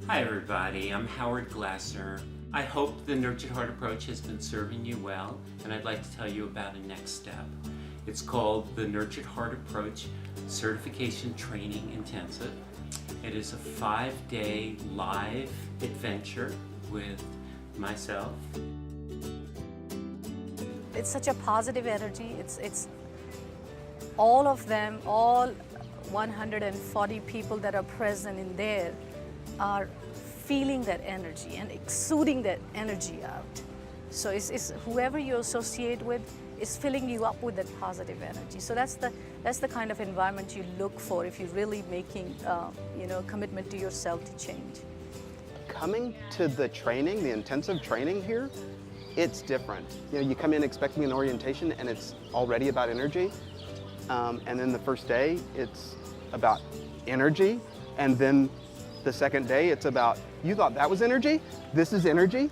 Hi everybody, I'm Howard Glasser. I hope the Nurtured Heart approach has been serving you well, and I'd like to tell you about a next step. It's called the Nurtured Heart Approach Certification Training Intensive. It is a 5-day live adventure with myself. It's such a positive energy. It's all of them, all 140 people that are present in there are feeling that energy and exuding that energy out. So it's whoever you associate with is filling you up with that positive energy. So that's the kind of environment you look for if you're really making a commitment to yourself to change. Coming to the training, the intensive training here, it's different. You come in expecting an orientation and it's already about energy. And then the first day, it's about energy. And then the second day, it's about, you thought that was energy? This is energy?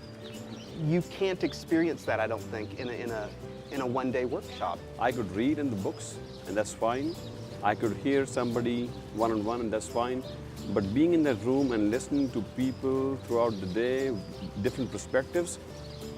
You can't experience that, I don't think, in a one-day workshop. I could read in the books, and that's fine. I could hear somebody one-on-one, and that's fine. But being in that room and listening to people throughout the day, different perspectives,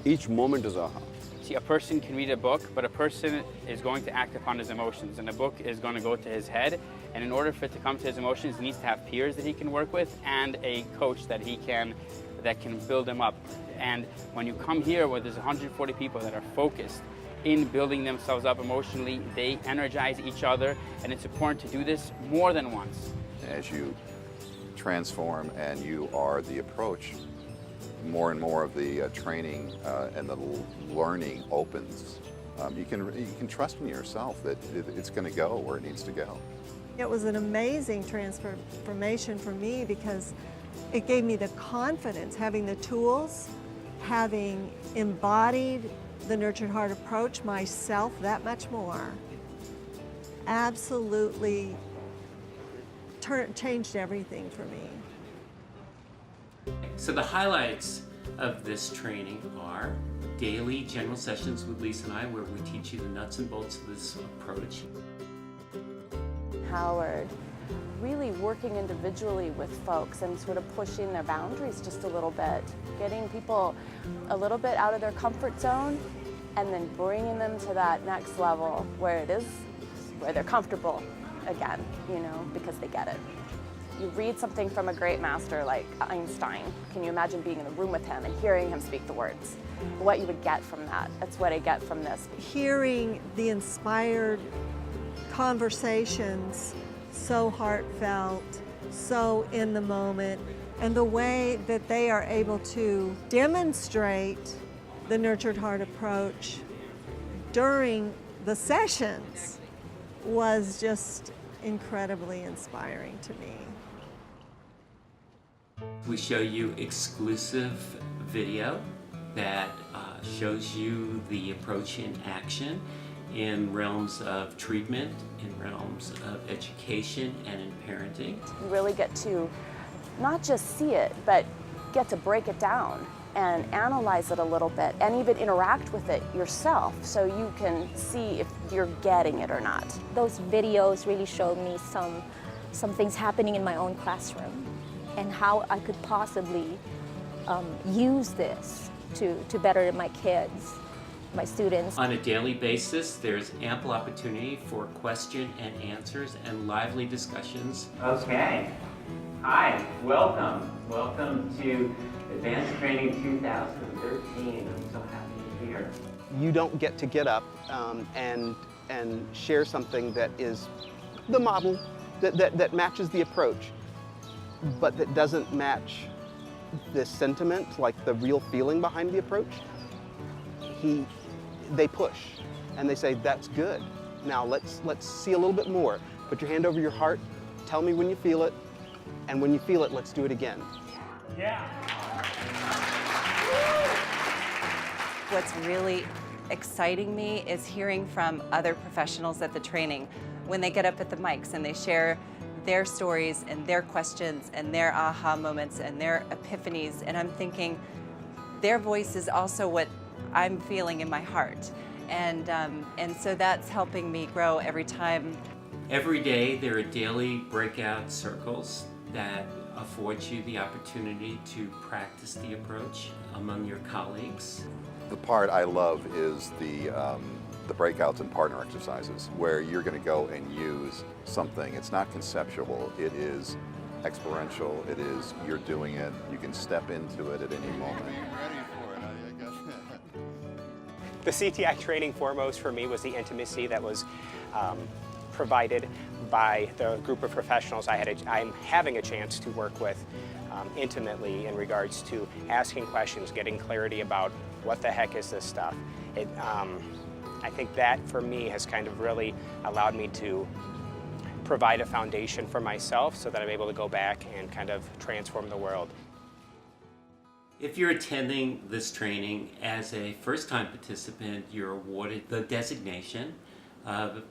each moment is aha. See, a person can read a book, but a person is going to act upon his emotions, and a book is going to go to his head. And in order for it to come to his emotions, he needs to have peers that he can work with and a coach that can build him up. And when you come here where there's 140 people that are focused in building themselves up emotionally, they energize each other, and it's important to do this more than once. As you transform and you are the approach, more and more of the training and the learning opens. You can trust in yourself that it's going to go where it needs to go. It was an amazing transformation for me because it gave me the confidence, having the tools, having embodied the Nurtured Heart approach myself that much more. Absolutely changed everything for me. So the highlights of this training are daily general sessions with Lisa and I, where we teach you the nuts and bolts of this approach. Howard, really working individually with folks and sort of pushing their boundaries just a little bit, getting people a little bit out of their comfort zone and then bringing them to that next level where they're comfortable again, because they get it. You read something from a great master like Einstein. Can you imagine being in the room with him and hearing him speak the words? What you would get from that. That's what I get from this. Hearing the inspired conversations, so heartfelt, so in the moment, and the way that they are able to demonstrate the Nurtured Heart approach during the sessions was just incredibly inspiring to me. We show you exclusive video that shows you the approach in action in realms of treatment, in realms of education, and in parenting. You really get to not just see it, but get to break it down and analyze it a little bit and even interact with it yourself so you can see if you're getting it or not. Those videos really showed me some things happening in my own classroom and how I could possibly use this to better my kids, my students. On a daily basis, there's ample opportunity for question and answers and lively discussions. Okay. Hi, welcome. Welcome to Advanced Training 2013. I'm so happy you're here. You don't get to get up and share something that is the model, that matches the approach, but that doesn't match the sentiment, like the real feeling behind the approach. They push and they say, that's good. Now let's see a little bit more. Put your hand over your heart, tell me when you feel it, and when you feel it, let's do it again. Yeah. What's really exciting me is hearing from other professionals at the training when they get up at the mics and they share their stories and their questions and their aha moments and their epiphanies, and I'm thinking their voice is also what I'm feeling in my heart, and so that's helping me grow every time. Every day there are daily breakout circles that affords you the opportunity to practice the approach among your colleagues. The part I love is the breakouts and partner exercises, where you're going to go and use something. It's not conceptual, it is experiential, it is you're doing it, you can step into it at any moment. The CTI training foremost for me was the intimacy that was provided by the group of professionals I'm having a chance to work with intimately in regards to asking questions, getting clarity about what the heck is this stuff. I think that for me has kind of really allowed me to provide a foundation for myself so that I'm able to go back and kind of transform the world. If you're attending this training as a first-time participant, you're awarded the designation of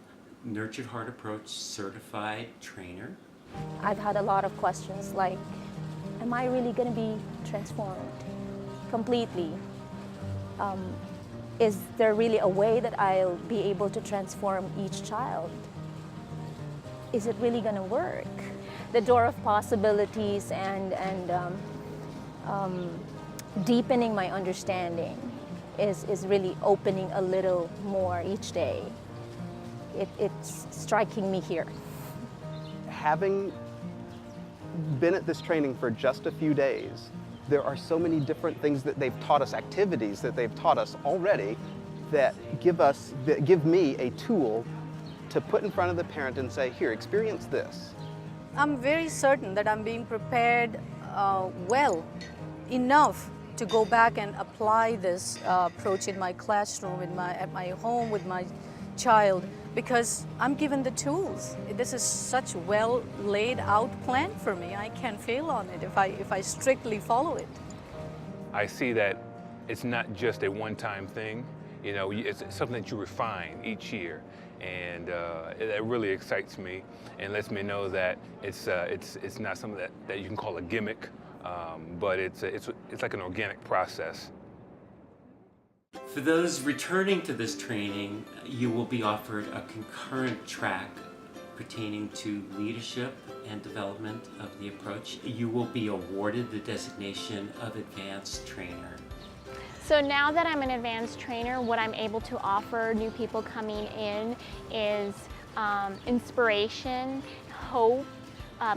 Nurtured Heart Approach Certified Trainer. I've had a lot of questions like, am I really going to be transformed completely? Is there really a way that I'll be able to transform each child? Is it really going to work? The door of possibilities and deepening my understanding is really opening a little more each day. It's striking me here. Having been at this training for just a few days, there are so many different things that they've taught us, activities that they've taught us already that give me a tool to put in front of the parent and say, here, experience this. I'm very certain that I'm being prepared well enough to go back and apply this approach in my classroom, at my home with my child, because I'm given the tools. This is such a well laid out plan for me. I can't fail on it if I strictly follow it. I see that it's not just a one-time thing. You know, it's something that you refine each year, and it really excites me and lets me know that it's not something that you can call a gimmick, but it's like an organic process. For those returning to this training, you will be offered a concurrent track pertaining to leadership and development of the approach. You will be awarded the designation of Advanced Trainer. So now that I'm an advanced trainer, what I'm able to offer new people coming in is inspiration, hope,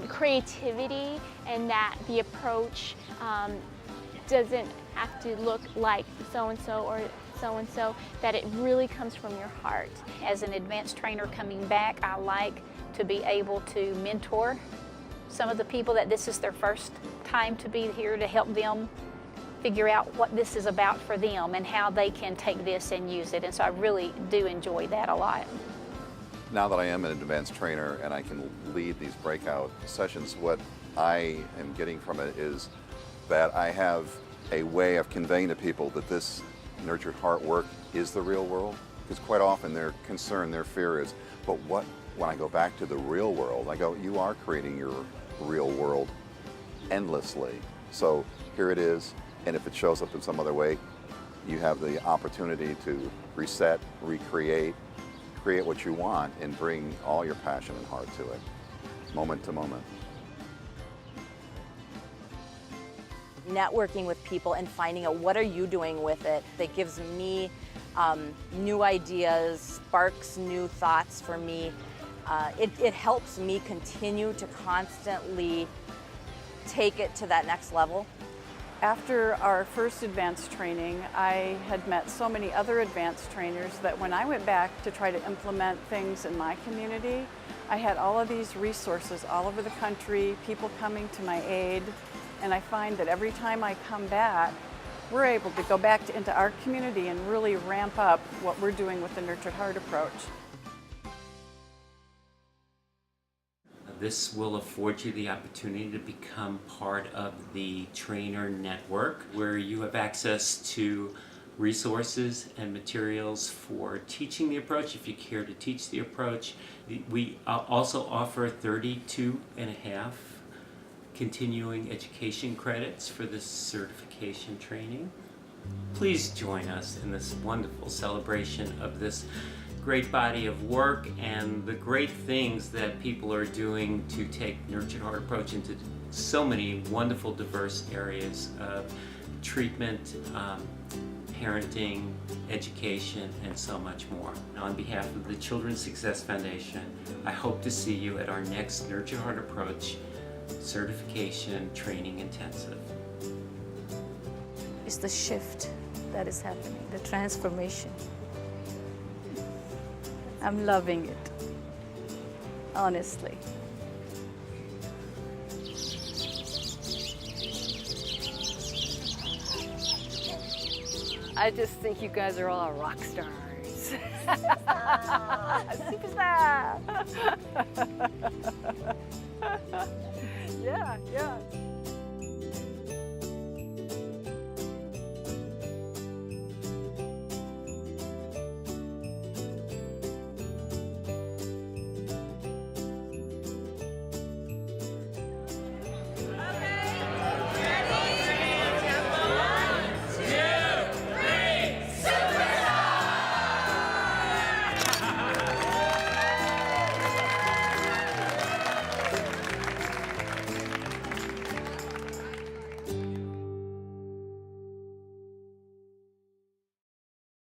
creativity, and that the approach doesn't have to look like so-and-so or so-and-so, that it really comes from your heart. As an advanced trainer coming back, I like to be able to mentor some of the people that this is their first time to be here, to help them figure out what this is about for them and how they can take this and use it. And so I really do enjoy that a lot. Now that I am an advanced trainer and I can lead these breakout sessions, what I am getting from it is that I have a way of conveying to people that this nurtured heart work is the real world. Because quite often their concern, their fear is, but what, when I go back to the real world, I go, you are creating your real world endlessly. So here it is, and if it shows up in some other way, you have the opportunity to reset, recreate, create what you want, and bring all your passion and heart to it, moment to moment. Networking with people and finding out what are you doing with it, that gives me new ideas, sparks new thoughts for me. It helps me continue to constantly take it to that next level. After our first advanced training, I had met so many other advanced trainers that when I went back to try to implement things in my community, I had all of these resources all over the country, people coming to my aid, and I find that every time I come back, we're able to go back into our community and really ramp up what we're doing with the Nurtured Heart approach. This will afford you the opportunity to become part of the trainer network, where you have access to resources and materials for teaching the approach if you care to teach the approach. We also offer 32.5 continuing education credits for this certification training. Please join us in this wonderful celebration of this great body of work and the great things that people are doing to take Nurtured Heart Approach into so many wonderful, diverse areas of treatment, parenting, education, and so much more. And on behalf of the Children's Success Foundation, I hope to see you at our next Nurtured Heart Approach Certification Training Intensive. It's the shift that is happening, the transformation. I'm loving it, honestly. I just think you guys are all rock stars. Superstar! Yeah, yeah.